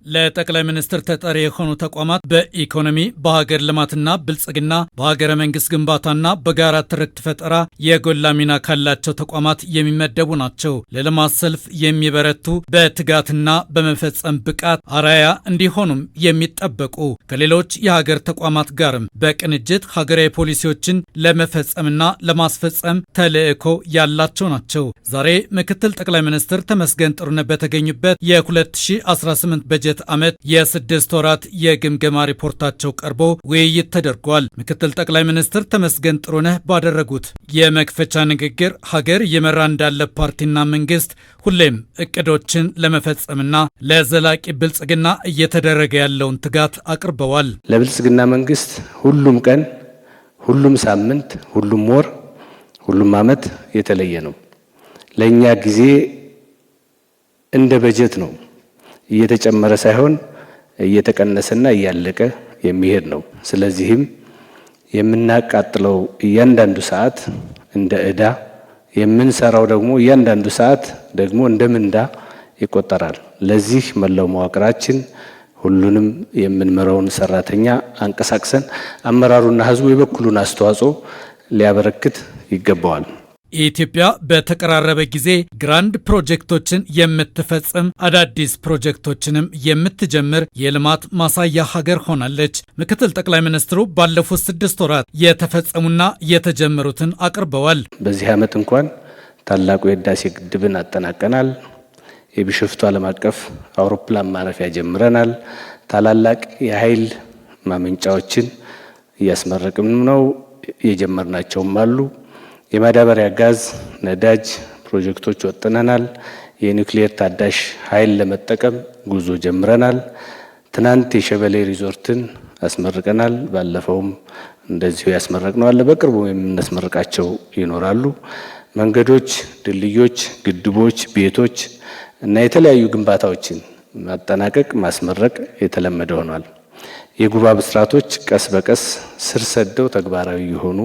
ለጠቅላይ ሚኒስትር ተጠሪ የሆኑ ተቋማት በኢኮኖሚ በሀገር ልማትና ብልጽግና በሀገረ መንግስት ግንባታና በጋራ ትርክት ፈጠራ የጎላ ሚና ካላቸው ተቋማት የሚመደቡ ናቸው። ለልማት ሰልፍ የሚበረቱ በትጋትና በመፈጸም ብቃት አርአያ እንዲሆኑም የሚጠበቁ ከሌሎች የሀገር ተቋማት ጋርም በቅንጅት ሀገራዊ ፖሊሲዎችን ለመፈጸምና ለማስፈጸም ተልዕኮ ያላቸው ናቸው። ዛሬ ምክትል ጠቅላይ ሚኒስትር ተመስገን ጥሩነህ በተገኙበት የ2018 በጀት ዓመት የ6 ወራት የግምገማ ሪፖርታቸው ቀርቦ ውይይት ተደርጓል። ምክትል ጠቅላይ ሚኒስትር ተመስገን ጥሩነህ ባደረጉት የመክፈቻ ንግግር ሀገር እየመራ እንዳለ ፓርቲና መንግስት ሁሌም እቅዶችን ለመፈጸምና ለዘላቂ ብልጽግና እየተደረገ ያለውን ትጋት አቅርበዋል። ለብልጽግና መንግስት ሁሉም ቀን፣ ሁሉም ሳምንት፣ ሁሉም ወር፣ ሁሉም ዓመት የተለየ ነው። ለኛ ጊዜ እንደ በጀት ነው። እየተጨመረ ሳይሆን እየተቀነሰና እያለቀ የሚሄድ ነው። ስለዚህም የምናቃጥለው እያንዳንዱ ሰዓት እንደ ዕዳ፣ የምንሰራው ደግሞ እያንዳንዱ ሰዓት ደግሞ እንደ ምንዳ ይቆጠራል። ለዚህ መላው መዋቅራችን ሁሉንም የምንመራውን ሰራተኛ አንቀሳቅሰን አመራሩና ህዝቡ የበኩሉን አስተዋጽኦ ሊያበረክት ይገባዋል። ኢትዮጵያ በተቀራረበ ጊዜ ግራንድ ፕሮጀክቶችን የምትፈጽም አዳዲስ ፕሮጀክቶችንም የምትጀምር የልማት ማሳያ ሀገር ሆናለች። ምክትል ጠቅላይ ሚኒስትሩ ባለፉት 6 ወራት የተፈጸሙና የተጀመሩትን አቅርበዋል። በዚህ ዓመት እንኳን ታላቁ የህዳሴ ግድብን አጠናቀናል። የቢሾፍቱ ዓለም አቀፍ አውሮፕላን ማረፊያ ጀምረናል። ታላላቅ የኃይል ማመንጫዎችን እያስመረቅን ነው። የጀመርናቸውም አሉ። የማዳበሪያ ጋዝ፣ ነዳጅ ፕሮጀክቶች ወጥነናል። የኒውክሌር ታዳሽ ኃይል ለመጠቀም ጉዞ ጀምረናል። ትናንት የሸበሌ ሪዞርትን አስመርቀናል። ባለፈውም እንደዚሁ ያስመረቅነው አለ። በቅርቡ የምናስመርቃቸው ይኖራሉ። መንገዶች፣ ድልድዮች፣ ግድቦች፣ ቤቶች እና የተለያዩ ግንባታዎችን ማጠናቀቅ፣ ማስመረቅ የተለመደ ሆኗል። የጉባ ብስራቶች ቀስ በቀስ ስር ሰደው ተግባራዊ የሆኑ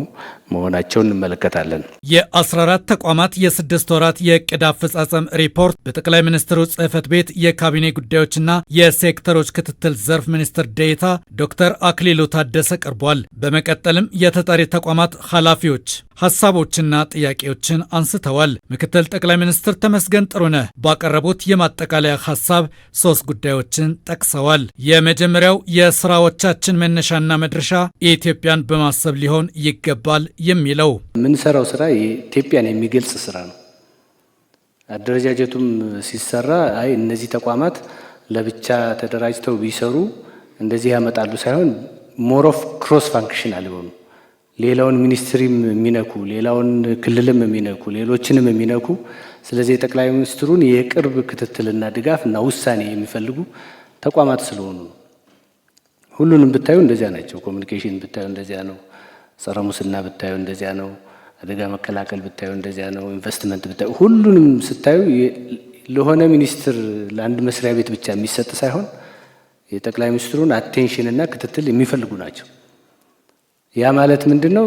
መሆናቸውን እንመለከታለን። የ14 ተቋማት የ6 ወራት የእቅድ አፈጻጸም ሪፖርት በጠቅላይ ሚኒስትሩ ጽህፈት ቤት የካቢኔ ጉዳዮችና የሴክተሮች ክትትል ዘርፍ ሚኒስትር ዴኤታ ዶክተር አክሊሉ ታደሰ ቀርቧል። በመቀጠልም የተጠሪ ተቋማት ኃላፊዎች ሀሳቦችና ጥያቄዎችን አንስተዋል። ምክትል ጠቅላይ ሚኒስትር ተመስገን ጥሩነህ ባቀረቡት የማጠቃለያ ሀሳብ 3 ጉዳዮችን ጠቅሰዋል። የመጀመሪያው የስራዎቻችን መነሻና መድረሻ ኢትዮጵያን በማሰብ ሊሆን ይገባል የሚለው የምንሰራው ስራ ኢትዮጵያን የሚገልጽ ስራ ነው። አደረጃጀቱም ሲሰራ እነዚህ ተቋማት ለብቻ ተደራጅተው ቢሰሩ እንደዚህ ያመጣሉ ሳይሆን ሞር ኦፍ ክሮስ ፋንክሽናል የሆኑ ሌላውን ሚኒስትሪም የሚነኩ ሌላውን ክልልም የሚነኩ ሌሎችንም የሚነኩ ስለዚህ የጠቅላይ ሚኒስትሩን የቅርብ ክትትልና ድጋፍ እና ውሳኔ የሚፈልጉ ተቋማት ስለሆኑ ሁሉንም ብታዩ እንደዚያ ናቸው። ኮሚኒኬሽን ብታዩ እንደዚያ ነው። ጸረ ሙስና ብታዩ እንደዚያ ነው። አደጋ መከላከል ብታዩ እንደዚያ ነው። ኢንቨስትመንት ብታዩ ሁሉንም ስታዩ ለሆነ ሚኒስትር ለአንድ መስሪያ ቤት ብቻ የሚሰጥ ሳይሆን የጠቅላይ ሚኒስትሩን አቴንሽንና ክትትል የሚፈልጉ ናቸው። ያ ማለት ምንድነው?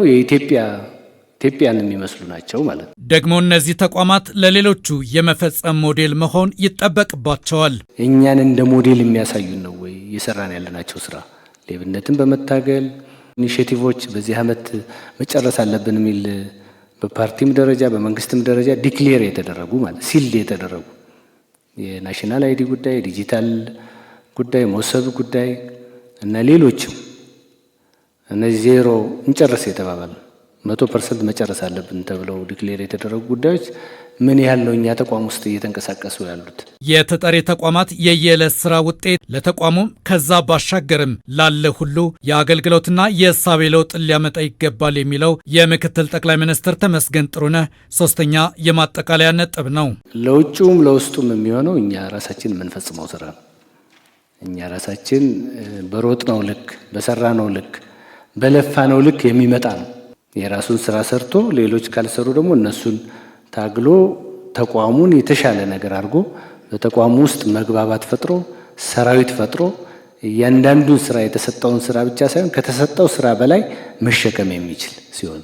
ኢትዮጵያን የሚመስሉ ናቸው ማለት ነው። ደግሞ እነዚህ ተቋማት ለሌሎቹ የመፈጸም ሞዴል መሆን ይጠበቅባቸዋል። እኛን እንደ ሞዴል የሚያሳዩን ነው ወይ እየሰራን ያለናቸው ስራ? ሌብነትን በመታገል ኢኒሼቲቮች በዚህ ዓመት መጨረስ አለብን የሚል በፓርቲም ደረጃ በመንግስትም ደረጃ ዲክሌር የተደረጉ ማለት ሲልድ የተደረጉ የናሽናል አይዲ ጉዳይ፣ ዲጂታል ጉዳይ፣ መሰብ ጉዳይ እና ሌሎችም እነዚህ ዜሮ እንጨርስ የተባባል 100% መጨረስ አለብን ተብለው ዲክሌር የተደረጉ ጉዳዮች ምን ያህል ነው እኛ ተቋም ውስጥ እየተንቀሳቀሱ ያሉት? የተጠሪ ተቋማት የየዕለት ስራ ውጤት ለተቋሙም ከዛ ባሻገርም ላለ ሁሉ የአገልግሎትና የእሳቤ ለውጥ ሊያመጣ ይገባል የሚለው የምክትል ጠቅላይ ሚኒስትር ተመስገን ጥሩነህ 3ኛ የማጠቃለያ ነጥብ ነው። ለውጭውም ለውስጡም የሚሆነው እኛ ራሳችን የምንፈጽመው ስራ ነው። እኛ ራሳችን በሮጥነው ልክ በሰራነው ልክ በለፋነው ልክ የሚመጣ ነው። የራሱን ስራ ሰርቶ ሌሎች ካልሰሩ ደግሞ እነሱን ታግሎ ተቋሙን የተሻለ ነገር አድርጎ በተቋሙ ውስጥ መግባባት ፈጥሮ ሰራዊት ፈጥሮ እያንዳንዱን ስራ የተሰጠውን ስራ ብቻ ሳይሆን ከተሰጠው ስራ በላይ መሸከም የሚችል ሲሆን